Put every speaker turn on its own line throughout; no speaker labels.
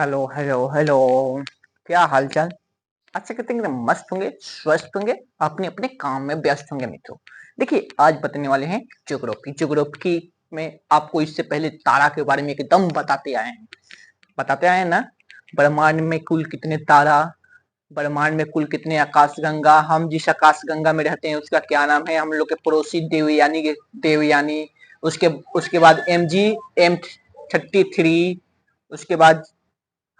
Hello hello hello. क्या हालचाल? अच्छा कहते हैं एकदम मस्त होंगे, स्वस्थ होंगे, अपने अपने काम में व्यस्त होंगे मित्रों। देखिए आज बताने वाले हैं ज्योग्राफी में आपको इससे पहले तारा के बारे में एकदम बताते आए हैं ना। ब्रह्मांड में कुल कितने तारा, ब्रह्मांड में कुल कितने आकाशगंगा, हम जिस आकाशगंगा में रहते हैं उसका क्या नाम है, हम लोग के पड़ोसी देवयानी। उसके उसके बाद MG M33। उसके बाद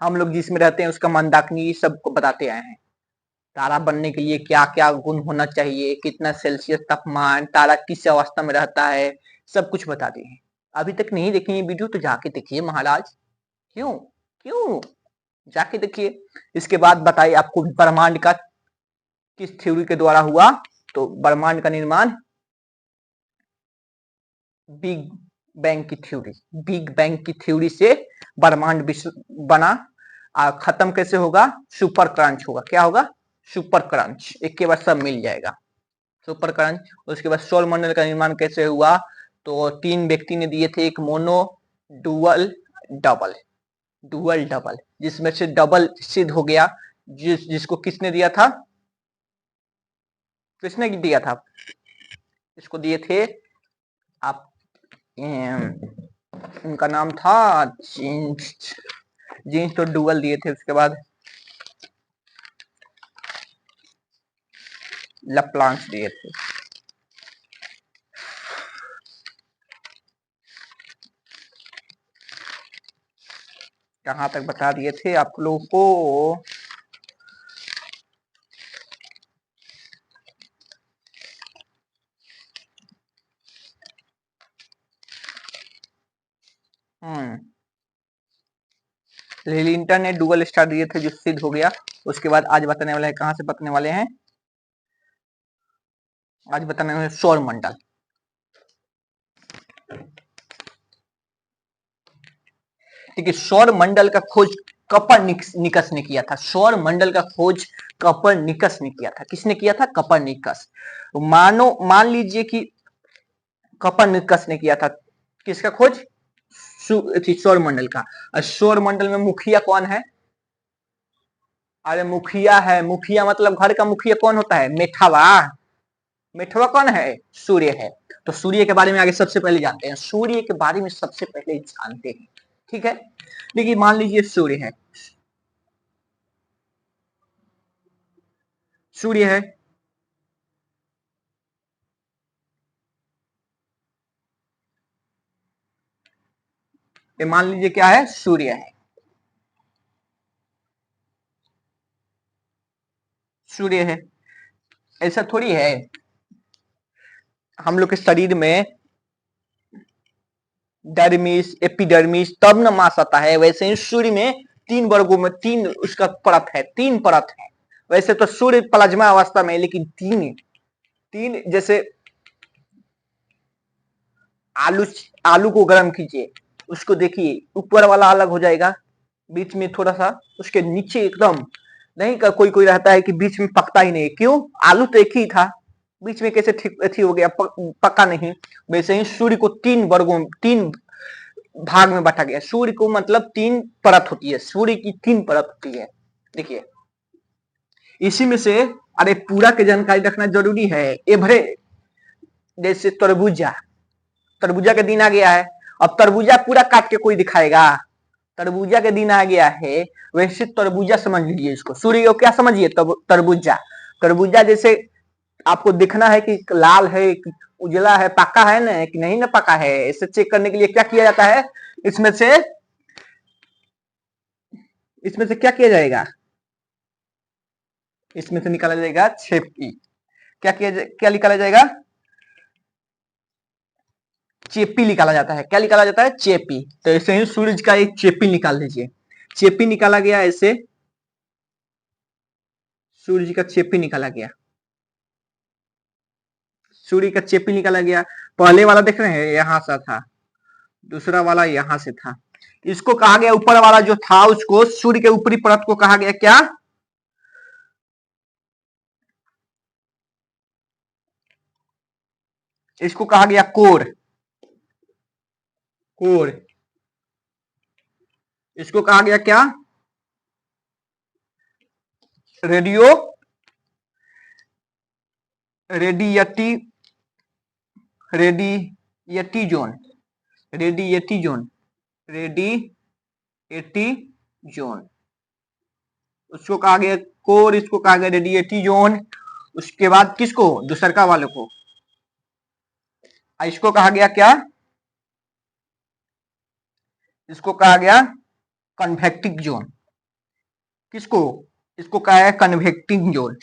हम लोग जिसमें रहते हैं उसका मंदाकिनी, सबको बताते आए हैं। तारा बनने के लिए क्या क्या गुण होना चाहिए, कितना सेल्सियस तापमान, तारा किस अवस्था में रहता है, सब कुछ बताते हैं। अभी तक नहीं देखी ये वीडियो तो जाके देखिए महाराज। क्यों क्यों जाके देखिए। इसके बाद बताइए आपको ब्रह्मांड का किस थ्योरी के द्वारा हुआ। तो ब्रह्मांड का निर्माण बिग बिग बैंग की थ्योरी से ब्रह्मांड विश्व बना। खत्म कैसे होगा? सुपर क्रंच होगा। क्या होगा? Super crunch. एक के बाद सब मिल जाएगा, सुपर क्रंच। उसके बाद सौर मंडल का निर्माण कैसे हुआ? तो तीन व्यक्ति ने दिए थे, एक mono, dual, double. Dual double जिसमें से डबल सिद्ध हो गया। जिसको किसने दिया था? किसने दिया था? इसको दिए थे आप, उनका नाम था जीन्स। जीन्स तो डुअल दिए थे। उसके बाद लप्लांस दिए थे। कहां तक बता दिए थे आप लोगों को? लिंटन ने डुअल स्टार दिए थे जो सिद्ध हो गया। उसके बाद आज बताने वाले हैं, कहां से बताने वाले हैं? आज बताने वाले सौर मंडल। ठीक है, सौर मंडल का खोज कपरनिकस ने किया था। सौर मंडल का खोज कपरनिकस ने किया था। किसने किया था? कपरनिकस। मान लीजिए कि कपरनिकस ने किया था किसका खोज? सौर मंडल का। और सौर मंडल में मुखिया कौन है? अरे मुखिया है, मुखिया मतलब घर का मुखिया कौन होता है? मेठावा। मेठवा कौन है? सूर्य है। तो सूर्य के बारे में आगे सबसे पहले जानते हैं, सूर्य के बारे में सबसे पहले जानते हैं। ठीक है, देखिए मान लीजिए सूर्य है, सूर्य है। ये मान लीजिए क्या है? सूर्य है। सूर्य है। ऐसा थोड़ी है, हम लोग के शरीर में डर्मिस, एपिडर्मिस, तब न मांस आता है। वैसे ही सूर्य में तीन वर्गों में तीन उसका परत है, तीन परत है। वैसे तो सूर्य प्लाज्मा अवस्था में है, लेकिन तीन तीन जैसे आलू आलू को गर्म कीजिए, उसको देखिए ऊपर वाला अलग हो जाएगा, बीच में थोड़ा सा, उसके नीचे एकदम नहीं का कोई कोई रहता है कि बीच में पकता ही नहीं। क्यों? आलू तो एक ही था, बीच में कैसे ठीक अच्छी हो गया? पका नहीं। वैसे ही सूर्य को तीन वर्गों, तीन भाग में बांटा गया। सूर्य को मतलब तीन परत होती है, सूर्य की तीन परत होती है। देखिए इसी में से, अरे पूरा की जानकारी रखना जरूरी है। एवरे जैसे तरबूजा, तरबूजा का दिन आ गया है। अब तरबूजा पूरा काट के कोई दिखाएगा? तरबूजा का दिन आ गया है, वैसे तरबूजा समझ लीजिए इसको। सूर्य को क्या समझिए? तरबूजा। तरबूजा जैसे आपको दिखना है कि लाल है कि उजला है, पका है ना कि नहीं ना पका है, इसे चेक करने के लिए क्या किया जाता है? इसमें से इसमें से क्या किया जाएगा? इसमें से निकाला जाएगा छेपी। क्या निकाला जाएगा? चेपी निकाला जाता है। क्या निकाला जाता है? चेपी। तो ऐसे ही सूरज का एक चेपी निकाल लीजिए। चेपी निकाला गया, ऐसे सूर्य का चेपी निकाला गया। सूर्य का चेपी निकाला गया। पहले वाला देख रहे हैं, यहां से था, दूसरा वाला यहां से था। इसको कहा गया, ऊपर वाला जो था उसको, सूर्य के ऊपरी परत को कहा गया क्या? इसको कहा गया कोर। कोर। इसको कहा गया क्या? रेडियो रेडियटी रेडियटी जोन रेडियटी जोन रेडिएटी जोन, उसको कहा गया कोर, इसको कहा गया रेडिएटी जोन। उसके बाद किसको, दूसरका वालों को, इसको कहा गया क्या, इसको कहा गया कन्वेक्टिव जोन। किसको, इसको कहा है कन्वेक्टिव जोन,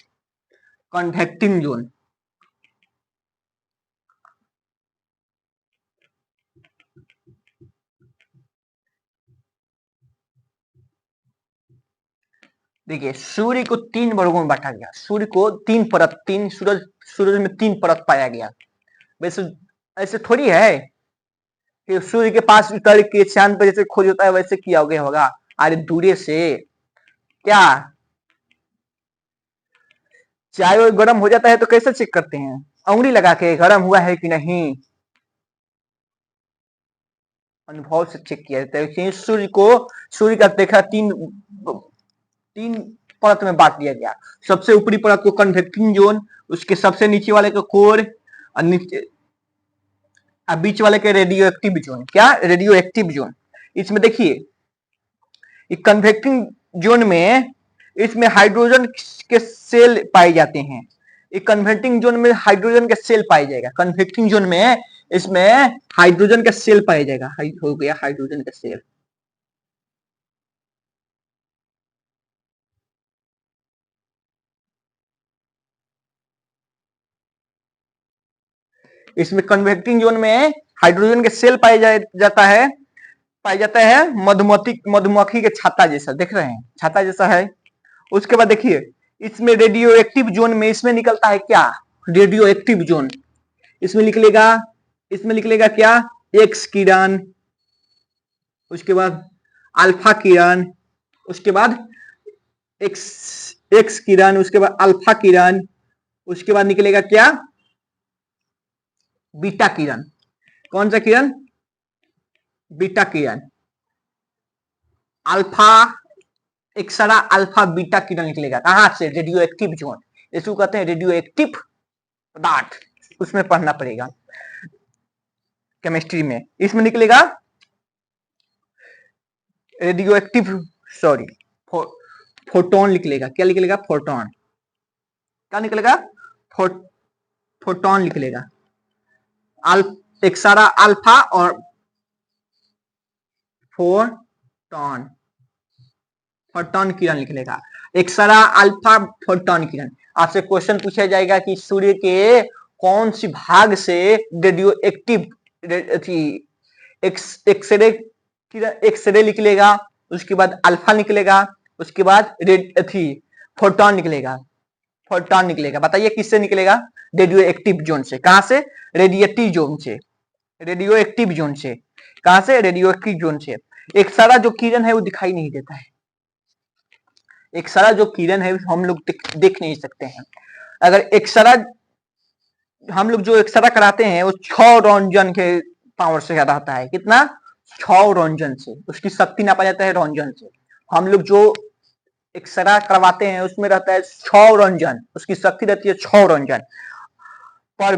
कन्वेक्टिव जोन। देखिए सूर्य को तीन वर्गों में बांटा गया, सूर्य को तीन परत, तीन सूरज, सूरज में तीन परत पाया गया। वैसे ऐसे थोड़ी है कि सूर्य के पास उतर के चांद पर जैसे खोज होता है वैसे किया गया होगा, अरे दूरे से क्या, चाय वो गर्म हो जाता है तो कैसे चेक करते हैं, उंगली लगा के गर्म हुआ है कि नहीं, अनुभव से चेक किया जाता है। सूर्य को, सूर्य का देखा तीन तीन परत में बांट दिया गया। सबसे ऊपरी परत को कन्वेक्टिव जोन, उसके सबसे नीचे वाले को कोर, और नीचे बीच वाले के रेडियो एक्टिव जोन। क्या, रेडियो एक्टिव जोन। इसमें देखिए कन्वेक्टिव जोन में, इसमें हाइड्रोजन के सेल पाए जाते हैं। एक कन्वेक्टिव जोन में हाइड्रोजन का सेल पाया जाएगा, कन्वेक्टिव जोन में इसमें हाइड्रोजन का सेल पाया जाएगा। हो गया हाइड्रोजन का सेल। इसमें कन्वेक्टिव जोन में हाइड्रोजन के सेल जाता है, पाया जाता है मधुमक्खी के छत्ता जैसा, देख रहे हैं छत्ता जैसा है। उसके बाद देखिए इसमें रेडियो एक्टिव जोन में इसमें निकलता है क्या, रेडियो एक्टिव जोन। इसमें निकलेगा, इसमें निकलेगा क्या, एक्स किरण, उसके बाद अल्फा किरण, उसके बाद एक्स एक्स किरण, उसके बाद अल्फा किरण, उसके बाद निकलेगा क्या, बीटा किरण। कौन सा किरण, बीटा किरण। अल्फा, एक्सरा अल्फा बीटा किरण निकलेगा कहां से, रेडियो एक्टिव जोन, इसको कहते हैं रेडियो एक्टिव पदार्थ, उसमें पढ़ना पड़ेगा केमिस्ट्री में। इसमें निकलेगा रेडियो एक्टिव, सॉरी फोटोन निकलेगा। क्या निकलेगा, फोटोन। क्या निकलेगा, फोटोन निकलेगा। एक्सरा अल्फा और फोटोन, फोटोन किरण निकलेगा। एक्सरा अल्फा फोटोन किरण। आपसे क्वेश्चन पूछा जाएगा कि सूर्य के कौन सी भाग से रेडियो एक्टिव एक्सरे किरण, एक्सरे निकलेगा, उसके बाद अल्फा निकलेगा, उसके बाद फोटोन निकलेगा, फोटोन निकलेगा। बताइए किससे निकलेगा, रेडियो एक्टिव जोन से। कहां से, रेडिएटिव जोन से, रेडियो एक्टिव जोन से। कहां से, रेडियो एक्टिव जोन से। एक्सरा जो किरण है वो दिखाई नहीं देता है, एक्सरा जो किरण है हम लोग देख नहीं सकते हैं। अगर एक्सरा, हम लोग जो एक्सरा कराते हैं वो 6 रंजन के पावर से ज्यादा होता है। कितना, 6 रंजन से, उसकी शक्ति नापा जाता है रंजन से। हम लोग जो एक्सरा करवाते हैं उसमें रहता है 6 रंजन, उसकी शक्ति रहती है 6 रंजन, पर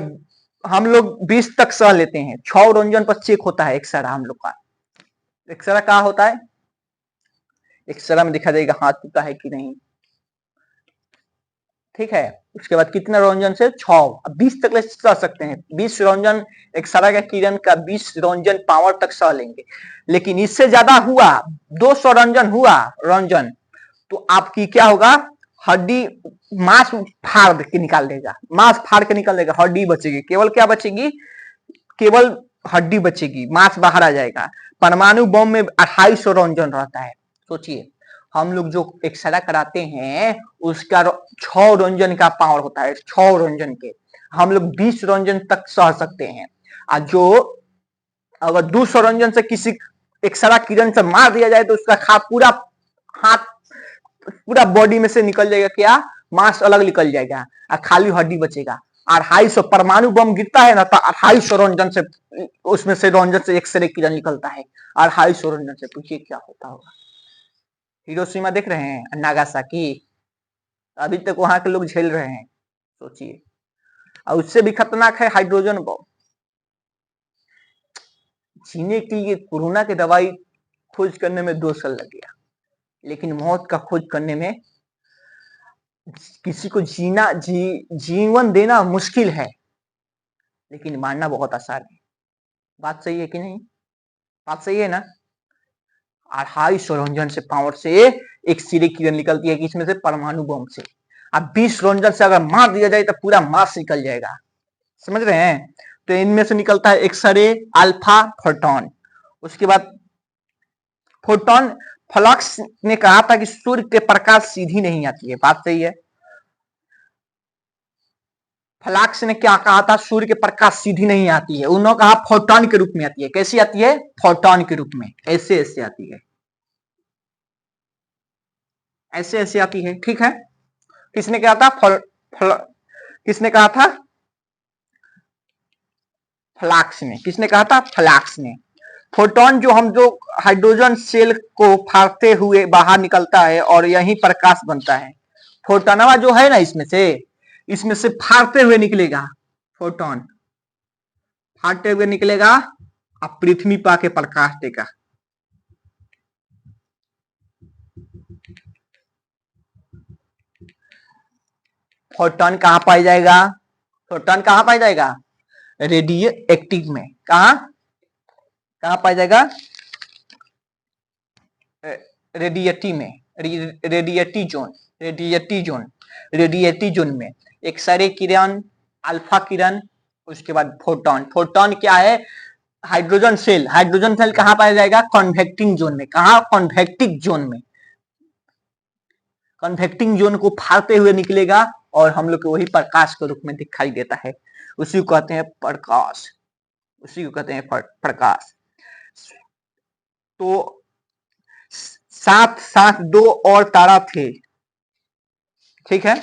हम लोग 20 तक सह लेते हैं। 6 रंजन पर चेक होता है एक्सरा हम लोग का। एक्सरा कहाँ होता है, एक्सरा में दिखा देगा हाथ टूटा है कि नहीं, ठीक है। उसके बाद कितना रंजन से, 6, 20 तक ले सह सकते हैं। 20 रंजन एक्सरा का किरण का 20 रंजन पावर तक सह लेंगे। लेकिन इससे ज्यादा हुआ, 200 रंजन हुआ रंजन, तो आपकी क्या होगा, हड्डी मांस फाड़ के निकाल देगा, मांस फाड़ के निकाल देगा, हड्डी बचेगी, केवल क्या बचेगी, केवल हड्डी बचेगी, मांस बाहर आ जाएगा। परमाणु बम में 2800 रंजन रहता है। सोचिए हम लोग जो एक्सरा कराते हैं उसका 6 रंजन का पावर होता है, 6 रंजन के, हम लोग 20 रंजन तक सह सकते हैं। और जो अगर 200 रंजन से किसी एक्सरा किरण से मार दिया जाए तो उसका पूरा हाथ, पूरा बॉडी में से निकल जाएगा क्या, मांस अलग निकल जाएगा और खाली हड्डी बचेगा। 250 परमाणु बम गिरता है ना तो 250 रंजन से, उसमें से रंजन से एक्सरे किरण निकलता है 250 रंजन से। पूछिए क्या होता होगा। हिरोशिमा देख रहे हैं, नागासाकी, अभी तक वहां के लोग झेल रहे हैं, सोचिए। और उससे भी खतरनाक है हाइड्रोजन बम। जीने के लिए कोरोना की दवाई खोज करने में 2 साल लग गया, लेकिन मौत का खोज करने में, किसी को जीवन देना मुश्किल है, लेकिन मारना बहुत आसान है। बात सही है कि नहीं? बात सही है ना? 250 रंजन से पावर से एक सिरे किरण निकलती है, किसमें से? परमाणु बम से। अब 20 रंजन से अगर मार दिया जाए तो पूरा मास निकल जाएगा, समझ रहे हैं? तो इनमें से निकलता है एक्सरे, अल्फा, फोटॉन। उसके बाद फोटॉन, फ्लक्स ने कहा था कि सूर्य के प्रकाश सीधी नहीं आती है, बात सही है। फ्लक्स ने क्या कहा था? सूर्य के प्रकाश सीधी नहीं आती है, उन्होंने कहा फोटॉन के रूप में आती है। कैसी आती है? फोटॉन के रूप में, ऐसे ऐसे आती है, ऐसे ऐसे आती है, ठीक है। किसने कहा था? किसने कहा था? फ्लक्स ने। किसने कहा था? फ्लक्स ने। फोटोन जो हाइड्रोजन सेल को फाड़ते हुए बाहर निकलता है और यही प्रकाश बनता है। फोटोनवा जो है ना, इसमें से फाड़ते हुए निकलेगा फोटोन, फाड़ते हुए निकलेगा, अब पृथ्वी पर आके प्रकाश देगा। फोटोन कहां पाया जाएगा? फोटोन कहां पाया जाएगा? रेडियो एक्टिव में। कहां कहां पाया जाएगा? रेडिएटी में, रेडिएटी जोन, रेडिएटी जोन, रेडिएटी जोन में एक्सरे किरण, अल्फा किरण, उसके बाद फोटोन। फोटोन क्या है? Hydrogen cell. हाइड्रोजन सेल कहां पाया जाएगा? कॉन्वेक्टिंग जोन में। कहां? कॉन्वेक्टिव जोन में। कन्वेक्टिंग जोन को फाड़ते हुए निकलेगा और हम लोग को वही प्रकाश के रूप में दिखाई देता है, उसी को कहते हैं प्रकाश, उसी को कहते हैं प्रकाश। तो साथ साथ 2 और तारा थे, ठीक है,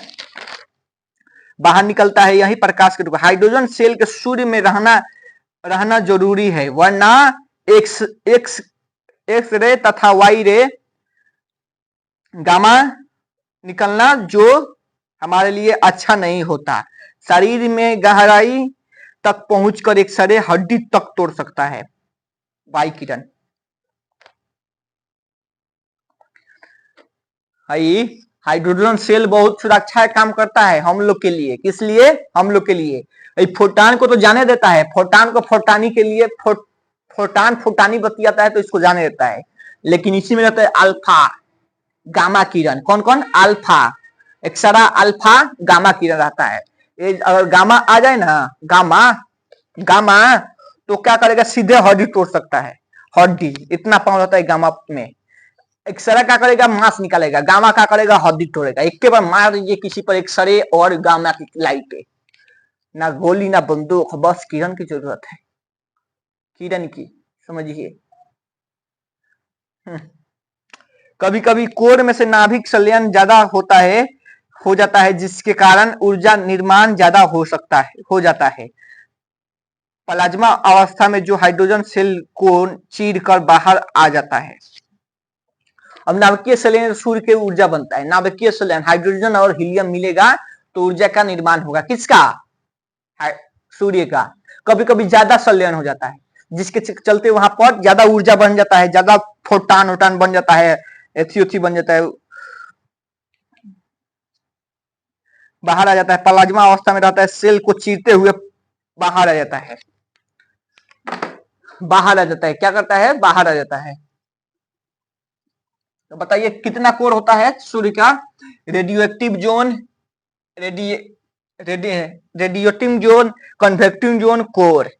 बाहर निकलता है यही प्रकाश के रूप में। हाइड्रोजन सेल के सूर्य में रहना जरूरी है, वरना एक्स एक्स एक्स रे तथा वाई रे, गामा निकलना जो हमारे लिए अच्छा नहीं होता। शरीर में गहराई तक पहुंचकर एक्सरे हड्डी तक तोड़ सकता है। वाई किरण हाइड्रोजन सेल बहुत सुरक्षा काम करता है हम लोग के लिए। किस लिए? हम लोग के लिए। फोटान को तो जाने देता है, फोटान को फोटानी के लिए फोटान फोटानी बतियाता है तो इसको जाने देता है, लेकिन इसी में रहता है अल्फा, गामा किरण। कौन कौन? अल्फा, एक्सरा, अल्फा, गामा किरण रहता है। ये अगर गामा आ जाए ना, गामा गामा तो क्या करेगा? सीधे हड्डी तोड़ सकता है, हड्डी, इतना पावर होता है गामा में। एक्सरे क्या करेगा? मांस निकालेगा। गामा क्या करेगा? हड्डी तोड़ेगा। एक के बार मार दीजिए किसी पर एक्सरे और गामा की लाइट पे, ना गोली ना बंदूक, बस किरण की जरूरत है, किरण की, समझिए। कभी कभी कोर में से नाभिक संलयन ज्यादा हो जाता है, जिसके कारण ऊर्जा निर्माण ज्यादा हो जाता है। प्लाज्मा अवस्था में जो हाइड्रोजन सेल को चीर कर बाहर आ जाता है। अब नाभिकीय संलयन सूर्य के ऊर्जा बनता है। नाभिकीय संलयन हाइड्रोजन और हीलियम मिलेगा तो ऊर्जा का निर्माण होगा। किसका? सूर्य का। कभी कभी ज्यादा संलयन हो जाता है, जिसके चलते वहां पर ज्यादा ऊर्जा बन जाता है, ज्यादा फोटान वोटान बन जाता है, एथी बन जाता है, बाहर आ जाता है। प्लाज्मा अवस्था में रहता है, सेल को चीरते हुए बाहर आ जाता है, बाहर आ जाता है। क्या करता है? बाहर आ जाता है। तो बताइए कितना कोर होता है सूर्य का? रेडियो एक्टिव जोन, रेडिए radiative zone, convective zone, core.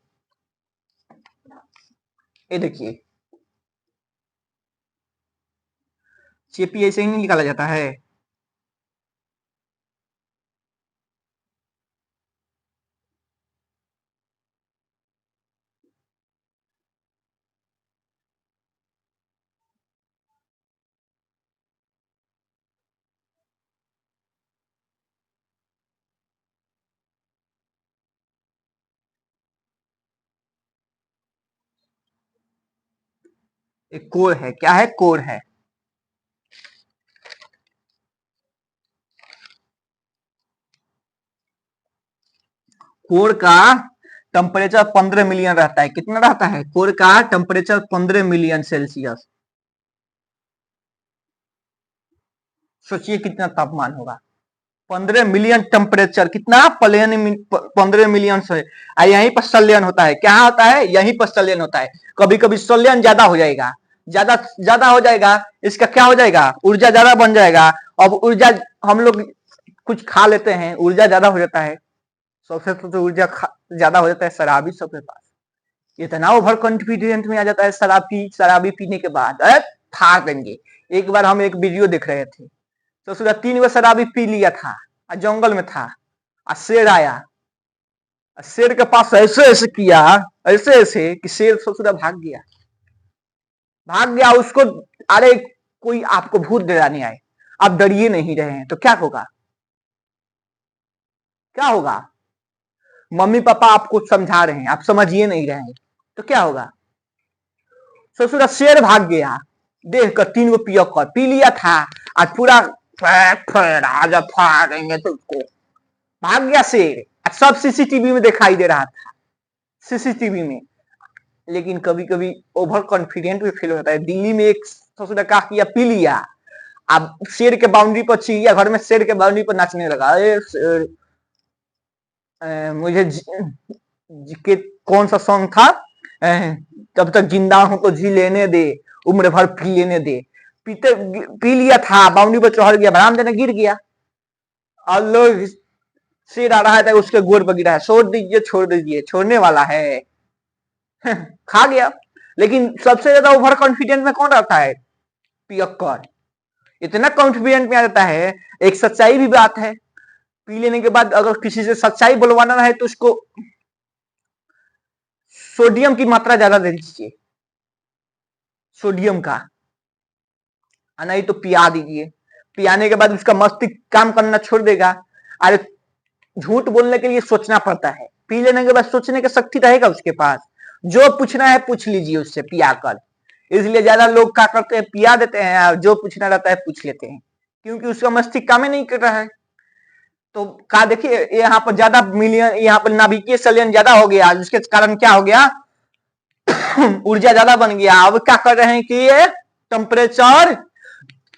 ये देखिए, चेपी ऐसे ही नहीं निकाला जाता है। एक कोर है। क्या है? कोर है। कोर का टेम्परेचर 15 मिलियन रहता है। कितना रहता है? कोर का टेम्परेचर 15 मिलियन सेल्सियस। सोचिए कितना तापमान होगा। 15 मिलियन टेम्परेचर, कितना? 15 मिलियन से। यहीं पर संलयन होता है। क्या होता है? यहीं पर संलयन होता है। कभी कभी संलयन ज्यादा हो जाएगा, ज्यादा ज्यादा हो जाएगा, इसका क्या हो जाएगा? ऊर्जा ज्यादा बन जाएगा। अब ऊर्जा हम लोग कुछ खा लेते हैं, ऊर्जा ज्यादा हो जाता है। सबसे तो ऊर्जा ज्यादा हो जाता है शराबी सबके पास। इतना ओवर कॉन्फिडेंट में आ जाता है शराबी पीने के बाद फाड़ देंगे। एक बार हम एक वीडियो देख रहे थे, तो उसका 3 बार शराबी पी लिया था, जंगल में था, शेर आया, शेर के पास ऐसे ऐसे किया, ऐसे ऐसे कि शेर ससुरा भाग गया उसको। अरे कोई आपको भूत डराने आए, आप डरिए नहीं रहे हैं तो क्या होगा? क्या होगा? मम्मी पापा आपको समझा रहे हैं, आप समझिए नहीं रहे हैं तो क्या होगा? ससुरा शेर भाग गया, देख कर 3 गो पियक्कर पी लिया था, आज पूरा आज फाड़ेंगे तो उसको। भाग गया शेर, सब सीसीटीवी में दिखाई दे रहा था, सीसीटीवी में। लेकिन कभी कभी ओवर कॉन्फिडेंट भी फील होता है। दिल्ली में एक ससुरा का किया, पी लिया, अब शेर के बाउंड्री पर चिड़ियाघर में शेर के बाउंड्री पर नाचने लगा। मुझे के कौन सा सॉन्ग था? तब तक जिंदा हूं तो जी लेने दे, उम्र भर पी लेने दे। पीते पी लिया था, बाउंड्री पर चढ़ गया, बरामदे में गिर गया। और लोग शेर आ रहा था, उसके गोर पर गिरा है, छोड़ दीजिए छोड़ दीजिए, छोड़ने वाला है। खा गया। लेकिन सबसे ज्यादा ओवर कॉन्फिडेंट में कौन रहता है? पियक्कर। इतना कॉन्फिडेंट में आ जाता है। एक सच्चाई भी बात है, पी लेने के बाद अगर किसी से सच्चाई बुलवाना है तो उसको सोडियम की मात्रा ज्यादा दे दीजिए, सोडियम का, नहीं तो पिया दीजिए। पियाने के बाद उसका मस्तिष्क काम करना छोड़ देगा। अरे झूठ बोलने के लिए सोचना पड़ता है, पी लेने के बाद सोचने की शक्ति रहेगा उसके पास। जो पूछना है पूछ लीजिए उससे पिया कर। इसलिए ज्यादा लोग क्या करते हैं, पिया देते हैं, जो पूछना रहता है पूछ लेते हैं, क्योंकि उसका मस्तिष्क काम ही नहीं कर रहा है। तो कहा देखिए यहाँ पर ज्यादा मिलियन, यहाँ पर नाभिकीय संलयन ज्यादा हो गया, जिसके कारण क्या हो गया? ऊर्जा ज्यादा बन गया। अब क्या कर रहे हैं कि ये टेम्परेचर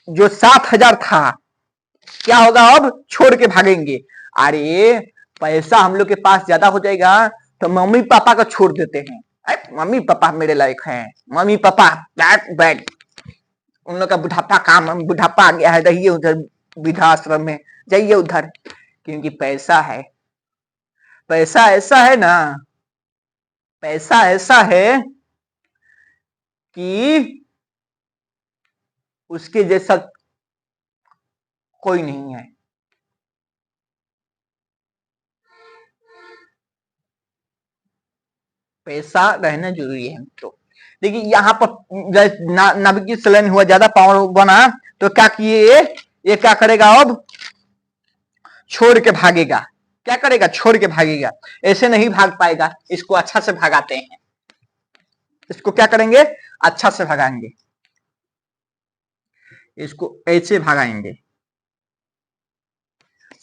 जो 7,000 था, क्या होगा? अब छोड़ के भागेंगे। अरे पैसा हम लोग के पास ज्यादा हो जाएगा तो मम्मी पापा को छोड़ देते हैं। मम्मी पापा मेरे लायक हैं, मम्मी पापा बैठ, उन लोग का बुढ़ापा काम, बुढ़ापा आ गया है, रहिए उधर वृद्धाश्रम में, जाइए उधर, क्योंकि पैसा है। पैसा ऐसा है ना, पैसा ऐसा है कि उसके जैसा कोई नहीं है। पैसा रहना जरूरी है। तो देखिए यहाँ पर नाभिकीय संलयन हुआ, ज्यादा पावर बना, तो क्या किए ये क्या करेगा? अब छोड़ के भागेगा। क्या करेगा? छोड़ के भागेगा। ऐसे नहीं भाग पाएगा, इसको अच्छा से भगाते हैं। इसको क्या करेंगे? अच्छा से भगाएंगे, इसको ऐसे भगाएंगे।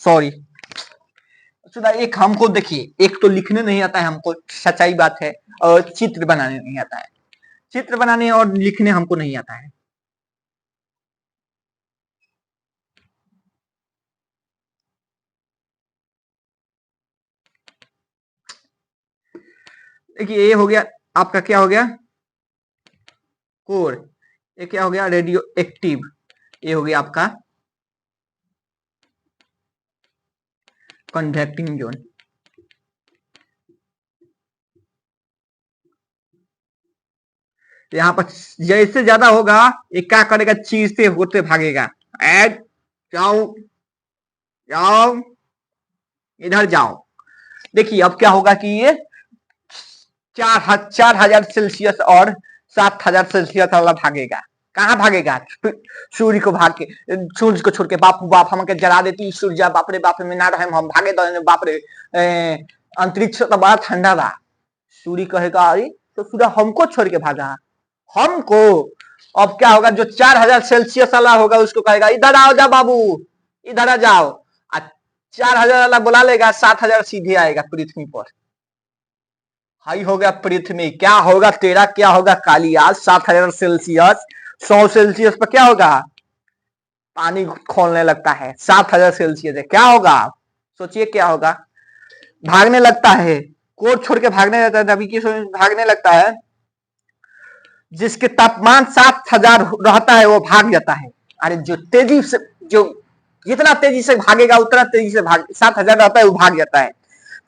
सॉरी सुधा, एक हमको देखिए, एक तो लिखने नहीं आता है हमको, सच्चाई बात है, और चित्र बनाने नहीं आता है। चित्र बनाने और लिखने हमको नहीं आता है। देखिए ये हो गया आपका, क्या हो गया? कोर। ये क्या हो गया? Radio active. ये हो गया आपका कंडक्टिंग जोन। यहाँ पर जैसे ज्यादा होगा, ये क्या करेगा? चीजते होते भागेगा। ऐड जाओ, जाओ, इधर जाओ। देखिए अब क्या होगा कि ये 4,000 सेल्सियस और 7,000 सेल्सियस वाला भागेगा। कहाँ भागेगा? सूर्य को भाग के, सूर्य को छोड़ के। बाप बाप हमके जला देती सूर्य, बाप रे बाप में ना रहे हम भागे तो बाप रे, अंतरिक्ष तो बड़ा ठंडा बा। सूर्य कहेगा अरे तो सूर्य हमको छोड़ के भागा, हमको। अब क्या होगा? जो 4,000 सेल्सियस वाला होगा उसको कहेगा इधर आओ जा बाबू, इधर आ जाओ। 4000 वाला बुला लेगा, 7000 सीधे आएगा पृथ्वी पर। हाई हो गया पृथ्वी, क्या होगा तेरा, क्या होगा काली, आज 7000 सेल्सियस, 100 सेल्सियस पर क्या होगा, पानी खोलने लगता है। 7000 सेल्सियस है, क्या होगा, सोचिए क्या होगा। भागने लगता है, कोट छोड़ के भागने लगता है, नबी की भागने लगता है। जिसके तापमान 7000 रहता है वो भाग जाता है। अरे जो तेजी से, जो जितना तेजी से भागेगा उतना तेजी से भाग, 7000 रहता है वो भाग जाता है।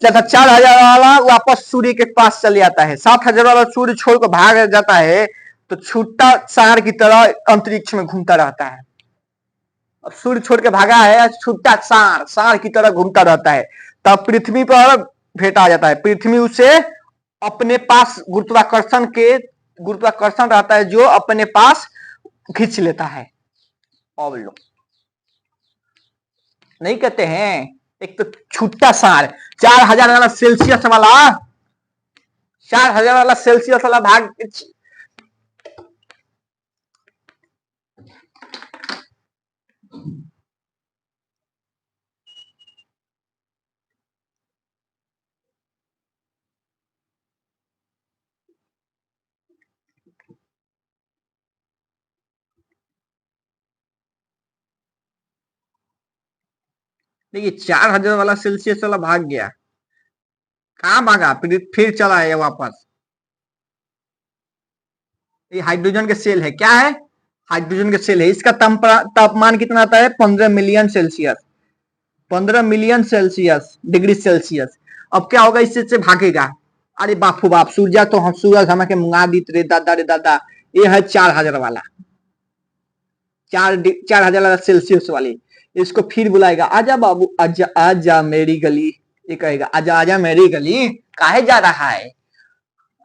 4000 वाला वापस सूर्य के पास चले जाता है। 7000 वाला सूर्य छोड़ कर भाग जाता है तो छूटा सांड की तरह अंतरिक्ष में घूमता रहता है। अब सूर्य छोड़ के भागा है, छूटा सांड की तरह घूमता रहता है। तब पृथ्वी पर भेंट आ जाता है। पृथ्वी उसे अपने पास गुरुत्वाकर्षण रहता है जो अपने पास खींच लेता है। और लो नहीं कहते हैं, एक तो छुट्टा सांड 4000 वाला सेल्सियस वाला, 4000 वाला सेल्सियस वाला भाग। देखिए 4000 वाला सेल्सियस वाला भाग गया, कहां भागा, फिर चला है वापस। ये हाइड्रोजन के सेल है, क्या है, हाइड्रोजन के सेल है। इसका तापमान कितना आता है, 15 million Celsius, 15 million Celsius degree Celsius. अब क्या होगा, इससे भागेगा। अरे बापू बाप, सूर्य तो हम सूरज हमें मुंगा दी रे दादा रे दादा। ये है 4000 वाला, 4000 वाला सेल्सियस वाली। इसको फिर बुलाएगा, आजा बाबू आजा आजा मेरी गली। ये कहेगा आजा आजा मेरी गली, काहे जा रहा है,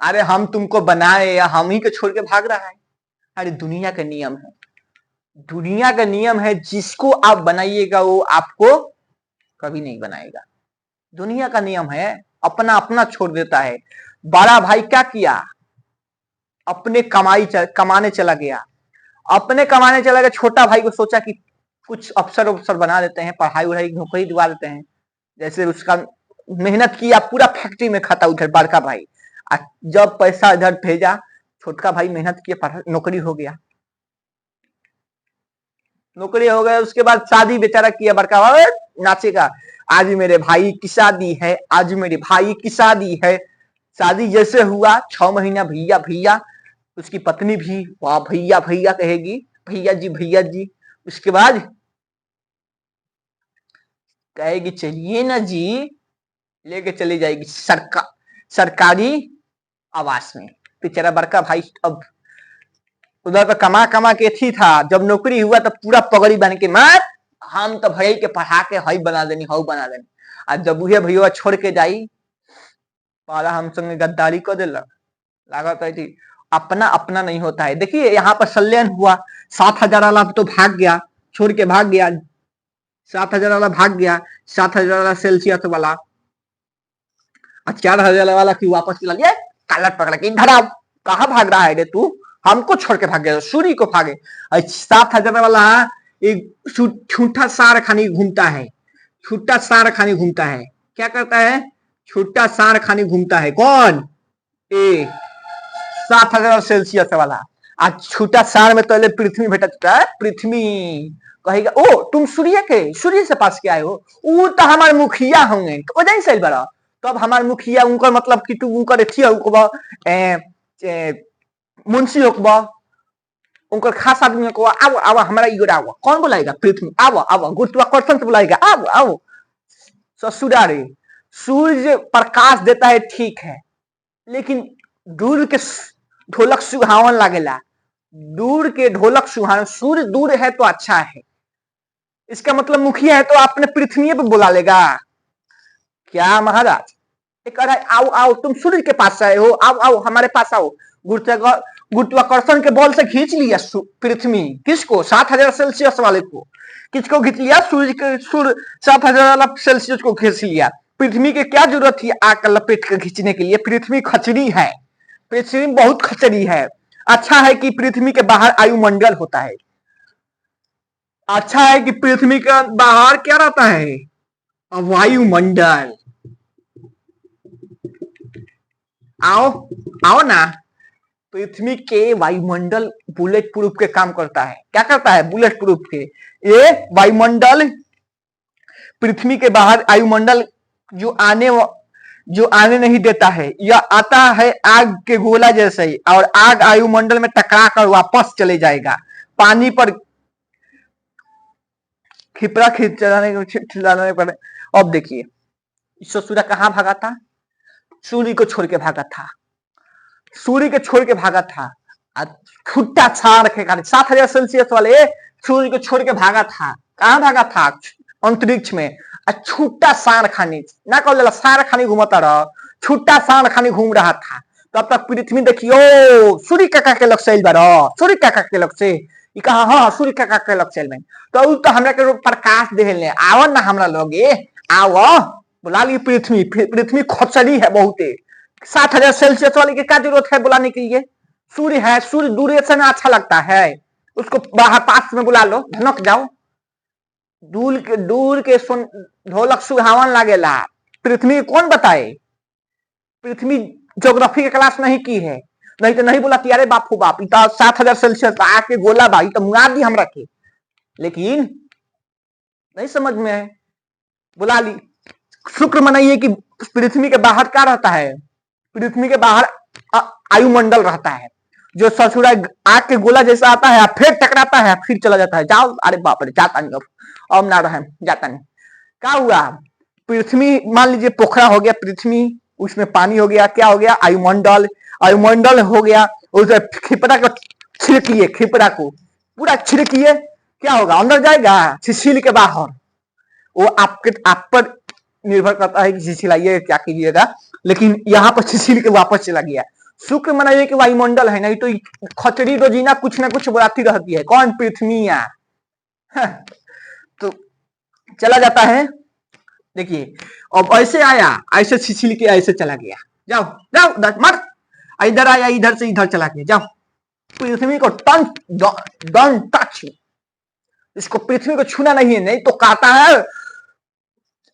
अरे हम तुमको बनाए या हम ही को छोड़ के भाग रहा है। अरे दुनिया का नियम है, दुनिया का नियम है, जिसको आप बनाइएगा वो आपको कभी नहीं बनाएगा। दुनिया का नियम है, अपना अपना छोड़ देता है। बड़ा भाई क्या किया, अपने कमाने चला गया, अपने कमाने चला गया। छोटा भाई को सोचा कि कुछ अफसर बना देते हैं, पढ़ाई वढ़ाई नौकरी दिवा देते हैं। जैसे उसका मेहनत किया, पूरा फैक्ट्री में खाता उधर बड़का भाई। जब पैसा इधर भेजा, छोटका भाई मेहनत किया, नौकरी हो गया, नौकरी हो गया। उसके बाद शादी बेचारा किया, बड़का भाई नाचेगा, आज मेरे भाई की शादी है, आज मेरे भाई की शादी है। शादी जैसे हुआ, 6 महीना भैया भैया, उसकी पत्नी भी वाह भैया भैया कहेगी, भैया जी भैया जी। उसके बाद कहेगी चलिए ना जी, लेके चली जाएगी सरकारी आवास में। बेचारा बड़का भाई अब उधर पे कमा कमा के थी था, जब नौकरी हुआ तो पूरा पगड़ी बन के मार, हम तो भैया के पढ़ा के हई बना देनी, हऊ बना देनी। आज जब उहे भैया छोड़ के जाई, पाला हम संग गद्दारी कर देलक, लागत है थी। अपना अपना नहीं होता है। देखिए यहाँ पर संलयन हुआ, 7000 वाला तो भाग गया, छोड़ के भाग गया, 7000 वाला भाग गया, 7000 वाला सेल्सियस वाला, 4000 वाला की वापस चला गया, कालट पकड़ के इधर आओ, कहाँ भाग रहा है रे तू, हमको छोड़ के भाग गया, सूर्य को भागे। 7000 वाला एक छूटा सार खानी घूमता है, छूटा सार खानी घूमता है, क्या करता है, छूटा सार खानी घूमता है। कौन, ए 7000 सेल्सियस वाला। आज छूटा सार में तो पृथ्वी भेटा चुका है। पृथ्वी कहेगा ओ तुम सूर्य से पास के आए हो, वो तो हमारे मुखिया होंगे, वजह से बड़ा। तो अब हमारे मुखिया उनका मतलब कि तू उनकर मुंशी होकबा, उनकर खास आदमी को आओ आओ हमारा इगोर आओ, कौन बुलाएगा, पृथ्वी आओ आओ, गुरुत्वाकर्षण से बुलाएगा, आओ आओ ससुरा रे। सूर्य प्रकाश देता है ठीक है, लेकिन दूर के ढोलक सुहावन लागेला, दूर के ढोलक सुहावन। सूर्य दूर है तो अच्छा है, इसका मतलब मुखिया है तो आपने पृथ्वी पे बुला लेगा क्या महाराज। एक आओ आओ तुम सूर्य के पास आए हो, आओ आओ हमारे पास आओ। गुरुत्वाकर्षण के बल से खींच लिया पृथ्वी, किसको, 7000 सेल्सियस वाले को, किसको खींच लिया, सूर्य 7000 वाला सेल्सियस को खींच लिया। पृथ्वी की क्या जरूरत थी आग का लपेट कर खींचने के लिए, पृथ्वी खचड़ी है, पृथ्वी बहुत खचड़ी है। अच्छा है कि पृथ्वी के बाहर वायुमंडल होता है, अच्छा है कि पृथ्वी के बाहर क्या रहता है, वायुमंडल। आओ आओ ना। पृथ्वी के वायुमंडल बुलेट प्रूफ के काम करता है। क्या करता है? बुलेट प्रूफ के। ये वायुमंडल पृथ्वी के बाहर वायुमंडल जो आने नहीं देता है, यह आता है आग के गोला जैसे ही, और आग वायुमंडल में टकरा कर वापस चले जाएगा। पानी पर खिपरा खिंचाने पर। अब देखिए, सूर्य कहाँ भागा था? सूर्य को छोड़ के भागा था। सूर्य को छोड़ के भागा था। छुट्टा छाड़ के 7,000 सेल्सियस वाले सूर्य को छोड़ के भागा था। कहाँ भागा था? अंतरिक्ष में। छुट्टा सार खानी ना कह सार खानी घूमता रह, छुट्टा सार खानी घूम रहा था। तब तक पृथ्वी देखियो सूर्य काका के लग से सूर्य काका के लग से कहा, हाँ सूर्य काका के लग से तो हमरा के प्रकाश देने आव ना हमरा लोगे आव। बुला ली पृथ्वी। पृथ्वी खचरी है बहुते। 7,000 सेल्सियस वाली की क्या जरूरत है बुलाने के लिए? सूर्य है, सूर्य दूरदर्शन में अच्छा लगता है, उसको बाहर पास में बुला लो, धनक जाओ। दूर के सुन ढोलक सुहावन लागेला। पृथ्वी कौन बताए? पृथ्वी ज्योग्राफी के क्लास नहीं की है, नहीं तो नहीं बुलाती। अरे बापू बाप, 7,000 सेल्सियस आके गोला भाई तो मुआ दी हम रखे, लेकिन नहीं समझ में है। बुला ली। शुक्र मनाइए कि पृथ्वी के बाहर क्या रहता है? पृथ्वी के बाहर वायुमंडल रहता है, जो ससुरा आग के गोला जैसा आता है, फिर टकराता है, फिर चला जाता है। जाओ, अरे बाप रे, जाता नहीं अब ना रहे, जाता नहीं। क्या हुआ? पृथ्वी मान लीजिए पोखरा हो गया पृथ्वी, उसमें पानी हो गया, क्या हो गया? वायुमंडल। वायुमंडल हो गया, उसे खिपरा को छिड़किए, खिपरा को पूरा छिड़किए, क्या होगा? अंदर जाएगा छिछिल के बाहर। वो आप पर निर्भर करता है कि छिछिलाइए क्या कीजिएगा, लेकिन यहाँ पर छिछिल के वापस चला गया। शुक्र मनाइए कि वायुमंडल है, नहीं तो खचरी रोजीना कुछ ना कुछ बढ़ाती रहती है। कौन? पृथ्वी। तो चला जाता है। देखिए अब ऐसे आया, ऐसे छिछिल के ऐसे चला गया। जाओ जाओ मत, इधर आया, इधर से इधर चला गया। जाओ, पृथ्वी को डोंट टच, इसको पृथ्वी को छूना नहीं है, नहीं तो कहता है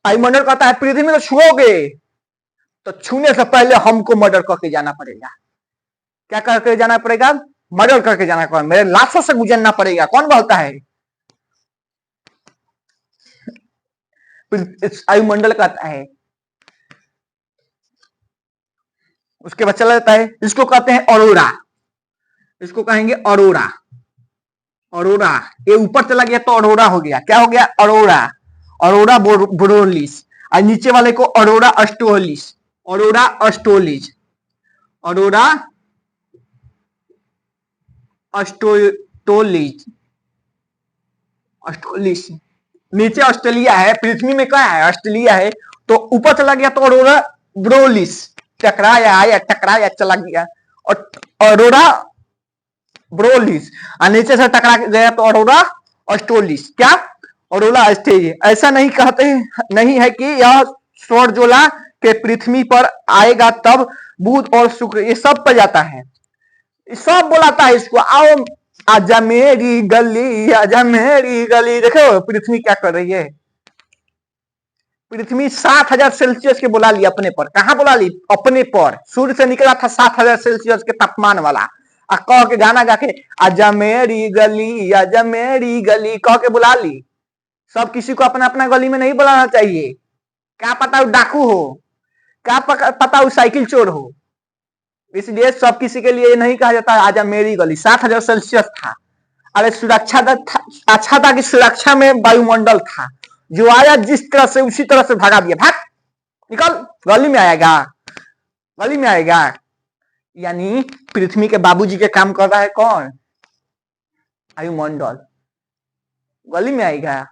वायुमंडल कहता है पृथ्वी को छुओगे तो छूने से पहले हमको मर्डर करके जाना पड़ेगा। क्या करके जाना पड़ेगा? मर्डर करके जाना पड़ेगा, मेरे लाशों से गुजरना पड़ेगा। कौन बोलता है? वायुमंडल कहता है। उसके बाद चला जाता है, इसको कहते हैं अरोरा, इसको कहेंगे अरोरा। अरोरा, ये ऊपर चला गया तो अरोरा हो गया। क्या हो गया? अरोरा। अरोरा बोरोलिस। और नीचे वाले को अरोरा अस्टोलिस। अरोरा अस्टोलिस। अरोरा अस्टोलिस। अस्टोलिस। नीचे ऑस्ट्रेलिया है, पृथ्वी में क्या है? ऑस्ट्रेलिया है। तो ऊपर चला गया तो अरोरा ब्रोलिस, टकराया चला गया, और अरोरा ब्रोलिस। और नीचे से टकरा गया तो अरोरा अस्टोलिस। क्या? अरोरा अस्टेज। ऐसा नहीं कहते नहीं है कि यह सौरजोला के पृथ्वी पर आएगा तब बुध और शुक्र ये सब पर जाता है, सब बुलाता है इसको, आओ आजा मेरी गली, आजा मेरी गली। देखो पृथ्वी क्या कर रही है। पृथ्वी 7,000 सेल्सियस के बुला ली अपने पर। कहां बुला ली? अपने पर। सूर्य से निकला था 7,000 सेल्सियस के तापमान वाला, कह के गाना गा के आजा मेरी गली, आजा मेरी गली कह के बुला ली। सब किसी को अपना अपना गली में नहीं बुलाना चाहिए। क्या पता वो डाकू हो, क्या पता वो साइकिल चोर हो, इसलिए सब किसी के लिए नहीं कहा जाता आजा मेरी गली। 7,000 सेल्सियस था। अरे सुरक्षा था, अच्छा था कि सुरक्षा में वायुमंडल था, जो आया जिस तरह से उसी तरह से भगा दिया, भाग निकल, गली में आएगा, गली में आएगा। यानी पृथ्वी के बाबूजी के काम कर रहा है कौन? वायुमंडल। गली में आएगा।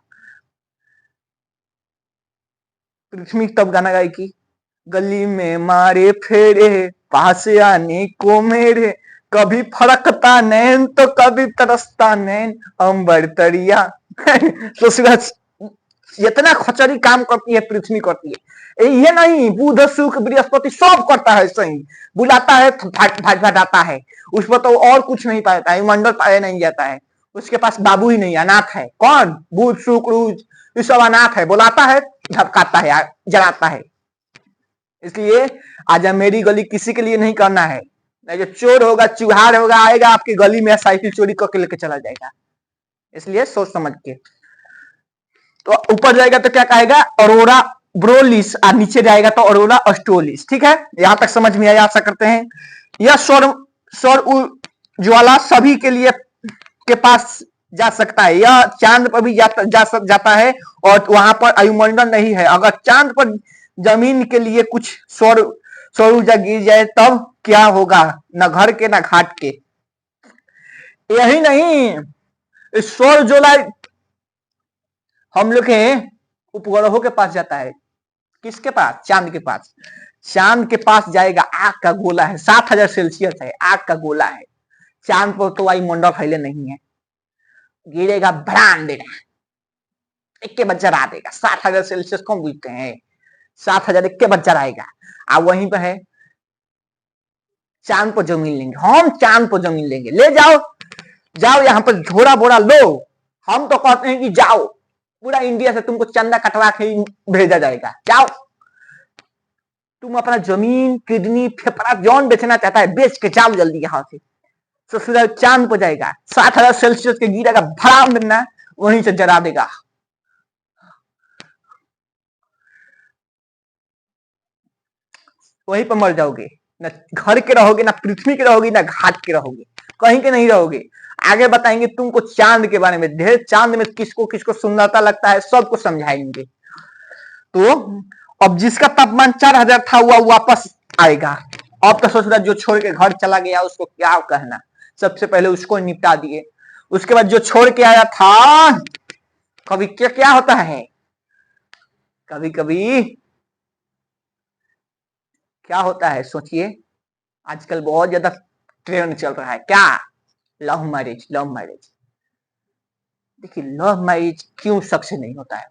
पृथ्वी तब गाना गाई की गली में मारे फेरे पास आने को मेरे, कभी फड़कता नैन तो कभी तरसता नैन अंबर तरिया। तो सूरज इतना खचरी काम करती है पृथ्वी, करती है ये नहीं। बुध शुक्र बृहस्पति सब करता है, सही बुलाता है, भटाता है। उस पर तो और कुछ नहीं पाता है, मंडल पाया नहीं जाता है, उसके पास बाबू ही नहीं, अनाथ है। कौन? बुध शुक्र ये सब अनाथ है, बुलाता है झपकाता है, जलाता है। इसलिए आज मेरी गली किसी के लिए नहीं करना है। जो चोर होगा, चुहार होगा, आएगा आपकी गली में साइकिल चोरी करके लेके चला जाएगा। इसलिए सोच समझ के। तो ऊपर जाएगा तो क्या कहेगा, अरोरा ब्रोलिस, और नीचे जाएगा तो अरोरा अस्ट्रोलिस। ठीक है, यहां तक समझ में आया? आशा करते हैं। यह सौर ज्वाला सभी के लिए के पास जा सकता है। यह चांद पर भी जाता है और वहां पर वायुमंडल नहीं है। अगर चांद पर जमीन के लिए कुछ सौर ऊर्जा गिर जाए तब क्या होगा? न घर के न घाट के। यही नहीं, सौर ज्वाला हम लोग के उपग्रहों के पास जाता है। किसके पास? चांद के पास। चांद के पास जाएगा, आग का गोला है, 7000 सेल्सियस है, आग का गोला है। चांद पर तो वायुमंडल फैले नहीं है। गिरेगा, भड़ान देगा, एक के बच्चा रहा देगा। 7000 सेल्सियस कौन बुझते हैं? 7000 एक के बच्चा रहेगा। अब वहीं पर है, चांद पर जमीन लेंगे हम, चांद पर जमीन लेंगे। ले जाओ, जाओ यहाँ पर झोरा बोरा लो। हम तो कहते हैं कि जाओ, पूरा इंडिया से तुमको चंदा कटवा के भेजा जाएगा। जाओ, तुम अपना जमीन, किडनी, फेफड़ा जौन बेचना चाहता है बेच के जाओ जल्दी यहाँ से। तो सीधा चांद पर जाएगा, 7000 सेल्सियस के गिरेगा, भड़ाम देना, वहीं से जला देगा। वहीं पर मर जाओगे। न घर के रहोगे, ना पृथ्वी के रहोगे, ना घाट के रहोगे, कहीं के नहीं रहोगे। आगे बताएंगे तुमको चांद के बारे में, ढेर चांद में किसको किसको सुंदरता लगता है, सबको समझाएंगे। तो अब जिसका तापमान 4000 था वह वापस आएगा। अब तो सोच रहा जो छोड़ के घर चला गया उसको क्या कहना, सबसे पहले उसको निपटा दिए। उसके बाद जो छोड़ के आया था, कभी क्या क्या होता है, कभी कभी क्या होता है, सोचिए। आजकल बहुत ज्यादा ट्रेंड चल रहा है, क्या? Love marriage. लव मैरिज, देखिए लव मैरिज क्यों सक्सेस नहीं होता है?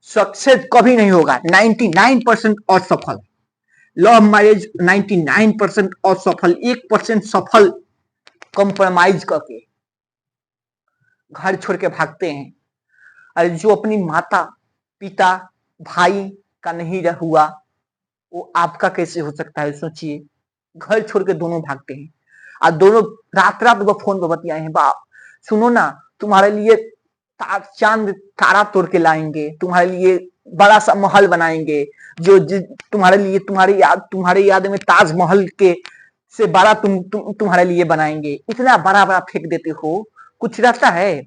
सक्सेस कभी नहीं होगा। 99% असफल। लव मैरिज 99% असफल, 1% सफल। कंप्रोमाइज करके घर छोड़ के भागते हैं। अरे जो अपनी माता पिता भाई का नहीं हुआ वो आपका कैसे हो सकता है? सोचिए, घर छोड़ के दोनों भागते हैं और दोनों रात रात वो फोन पर बतियाए हैं। बाप सुनो ना, तुम्हारे लिए चांद तारा तोड़ के लाएंगे, तुम्हारे लिए बड़ा सा महल बनाएंगे, जो तुम्हारे लिए तुम्हारे याद में ताजमहल के से बड़ा तुम्हारे लिए बनाएंगे। इतना बड़ा बड़ा फेंक देते हो, कुछ रहता है?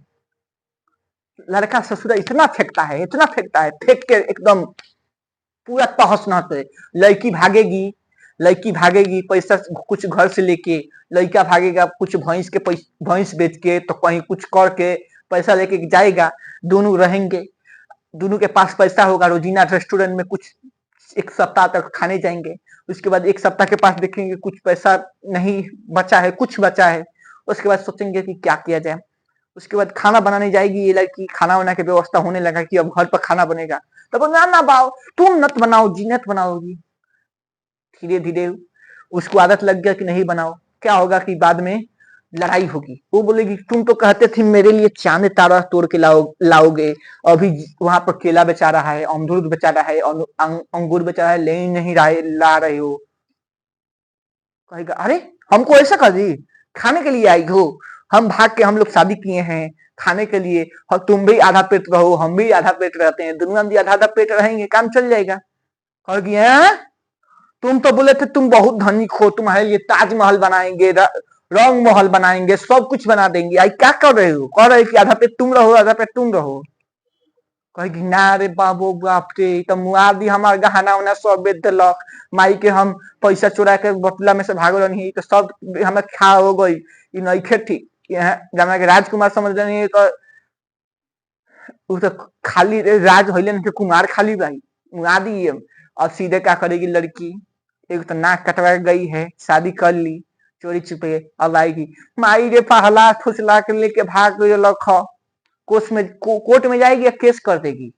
लड़का ससुरा इतना फेंकता है, इतना फेंकता है, फेंक के एकदम पूरा तहस नहस है। लड़की भागेगी, लड़की भागेगी पैसा कुछ घर से लेके, लड़का भागेगा कुछ भैंस बेच के, तो कहीं कुछ करके पैसा लेके जाएगा। दोनों रहेंगे, दोनों के पास पैसा होगा, रोजीना रेस्टोरेंट में कुछ एक सप्ताह तक खाने जाएंगे। उसके बाद एक सप्ताह के पास देखेंगे कुछ पैसा नहीं बचा है, कुछ बचा है। उसके बाद सोचेंगे कि क्या किया जाए। उसके बाद खाना बनाने जाएगी ये लड़की, खाना वाना की व्यवस्था होने लगा कि अब घर पर खाना बनेगा। तब ना बाओ, तुम नत बनाओ जी, नत बनाओगी। धीरे धीरे उसको आदत लग गया कि नहीं बनाओ। क्या होगा कि बाद में लड़ाई होगी। वो बोलेगी तुम तो कहते थे मेरे लिए चांद तारा तोड़ के लाओगे, अभी वहां पर केला बेचा रहा है, अमरूद बेचा रहा है, अंगूर बेचा रहा है, ले नहीं ला रहे हो। कहेगा अरे हमको ऐसा कर दी, खाने के लिए आई हो, हम भाग के हम लोग शादी किए हैं खाने के लिए, और तुम भी आधा पेट रहो, हम भी आधा पेट रहते हैं, दुनिया में आधा आधा पेट रहेंगे, काम चल जाएगा। कहेगी तुम तो बोले थे तुम बहुत धनिक हो, तुम्हारे लिए ताजमहल बनाएंगे, रंग महल बनाएंगे, सब कुछ बना देंगे, आई क्या कर रहे हो? कह रहे कि आधा पेट तुम रहो, आधा पेट तुम रहो। कहेगी ना रे बाबू बाप रे, तो मुआदी हमार गहना उना सब बेच दिलक, माई के हम पैसा चुरा के बटला में से भाग रही तो सब हमें खा हो गई, नईखे ठीक। जमा के राजकुमार समझ रही तो खाली राज होइले के कुमार खाली भाई मुआदी। और सीधे क्या करेगी लड़की, एक तो नाक कटवा गई है, शादी कर ली चोरी छुपे, अब आएगी माई रे पहला फुसला के लेके भाग लख, कोर्ट में जाएगी या केस कर देगी।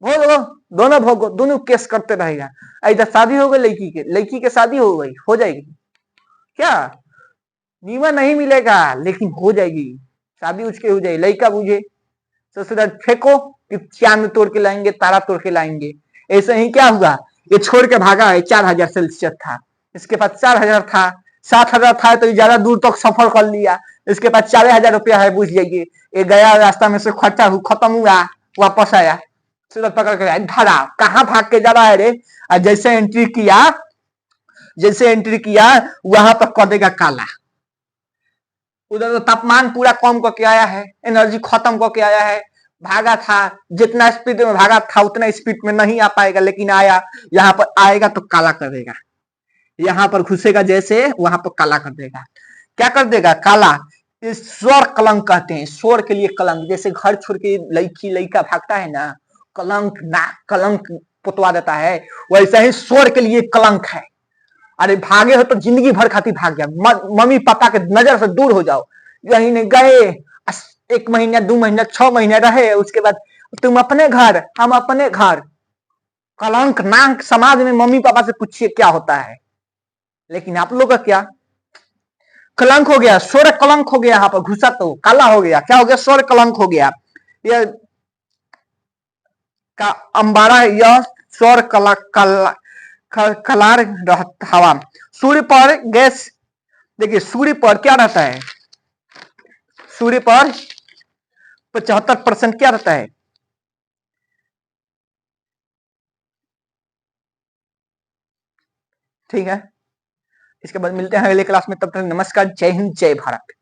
भोगो, दोनों भोगो, दोनों केस करते रहेगा। इधर शादी हो गई लड़की के शादी हो गई, हो जाएगी क्या? नीमन नहीं मिलेगा लेकिन हो जाएगी शादी, उसके हो जाएगी। लड़का बुझे ससुराल फेंको कि चांद तोड़ के लाएंगे, तारा तोड़ के लाएंगे, ऐसे ही क्या हुआ, ये छोड़ के भागा है, 4000 सेल्सियस था, इसके पास 4000 था, 7000 था तो ज्यादा दूर तक सफर कर लिया, इसके पास 4000 रुपया है, बुझ जाइए, ये गया रास्ता में से खर्चा खत्म हुआ, वापस आया, सूरत पकड़ के धरा, कहाँ भाग के जा रहा है रे, और जैसे एंट्री किया वहां पर कर देगा काला, उधर तो तापमान पूरा कम करके आया है, एनर्जी खत्म करके आया है, भागा था, जितना स्पीड में भागा था उतना स्पीड में नहीं आ पाएगा, लेकिन आया, यहाँ पर आएगा तो काला कर देगा, यहाँ पर घुसेगा जैसे वहां पर काला कर देगा, क्या कर देगा काला, स्वर कलंक कहते हैं, स्वर के लिए कलंक, जैसे घर छोड़ के लड़का भागता है ना, कलंक ना कलंक पुतवा देता है, वैसा ही स्वर के लिए कलंक है। अरे भागे हो तो जिंदगी भर खातिर भाग गया, मम्मी पापा के नजर से दूर हो जाओ, यही नहीं गए 1 महीना 2 महीना 6 महीने रहे, उसके बाद तुम अपने घर हम अपने घर, कलंक नाक समाज में, मम्मी पापा से पूछिए क्या होता है, लेकिन आप लोग का क्या कलंक हो गया, स्वर कलंक हो गया, यहाँ पर घुसा तो काला हो गया, क्या हो गया, स्वर कलंक हो गया, यह का अंबारा, यह स्वर कलार हवा, सूर्य पर गैस, देखिए सूर्य पर क्या रहता है, सूर्य पर 75% क्या रहता है, ठीक है, इसके बाद मिलते हैं अगले क्लास में, तब तक नमस्कार, जय हिंद, जय भारत।